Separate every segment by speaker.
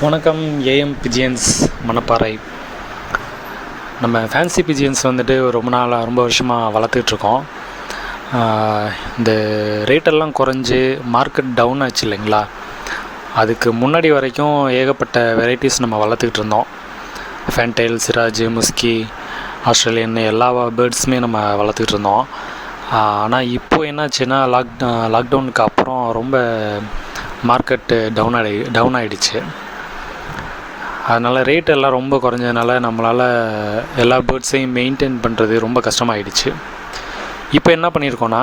Speaker 1: வணக்கம். AM pigeons Manapparai. நம்ம fancy pigeons வந்துட்டு ரொம்ப வருஷமாக வளர்த்துட்ருக்கோம். இந்த ரேட்டெல்லாம் குறைஞ்சி மார்க்கெட் டவுன் ஆச்சு இல்லைங்களா, அதுக்கு முன்னாடி வரைக்கும் ஏகப்பட்ட வெரைட்டிஸ் நம்ம வளர்த்துக்கிட்டு இருந்தோம். ஃபேன்டைல், சிராஜ், முஸ்கி, ஆஸ்திரேலியன் எல்லா பேர்ட்ஸுமே நம்ம வளர்த்துக்கிட்டு இருந்தோம். ஆனால் இப்போது என்னாச்சுன்னா லாக்டவுனுக்கு அப்புறம் ரொம்ப மார்க்கெட்டு டவுன் ஆகிடுச்சு. அதனால் ரேட் எல்லாம் ரொம்ப குறைஞ்சதுனால நம்மளால் எல்லா பேர்ட்ஸையும் மெயின்டைன் பண்ணுறது ரொம்ப கஷ்டமாயிடுச்சு. இப்போ என்ன பண்ணியிருக்கோன்னா,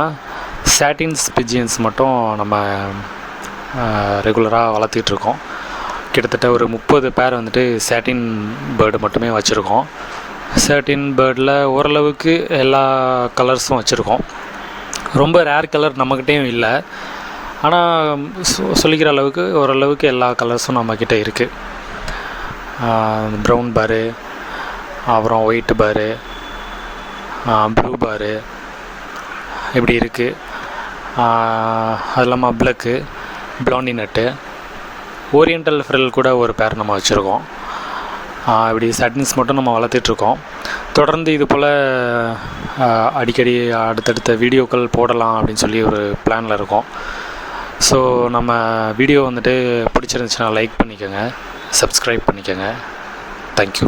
Speaker 1: சாட்டின்ஸ் பிஜியன்ஸ் மட்டும் நம்ம ரெகுலராக வளர்த்திட்ருக்கோம். கிட்டத்தட்ட ஒரு 30 பேர் வந்துட்டு சாட்டின் பேர்டு மட்டுமே வச்சுருக்கோம். சாட்டின் பேர்டில் ஓரளவுக்கு எல்லா கலர்ஸும் வச்சுருக்கோம். ரொம்ப ரேர் கலர் நம்மக்கிட்டேயும் இல்லை, ஆனால் சொல்லிக்கிற அளவுக்கு ஓரளவுக்கு எல்லா கலர்ஸும் நம்மக்கிட்ட இருக்குது. ப்ரௌன் பாரு, அப்புறம் ஒயிட் பாரு, ப்ளூ பாரு இப்படி இருக்குது. அது இல்லாமல் பிளக்கு, ப்ளவுனி நட்டு, ஓரியண்டல் ஃப்ரில் கூட ஒரு பேர் நம்ம வச்சுருக்கோம். இப்படி சாட்டின்ஸ் மட்டும் நம்ம வளர்த்துட்ருக்கோம். தொடர்ந்து இது போல் அடிக்கடி அடுத்தடுத்த வீடியோக்கள் போடலாம் அப்படின்னு சொல்லி ஒரு பிளானில் இருக்கோம். ஸோ நம்ம வீடியோ வந்துட்டு பிடிச்சிருந்துச்சுன்னா லைக் பண்ணிக்கோங்க, சப்ஸ்கிரைப் பண்ணிக்கோங்க. தேங்க்யூ.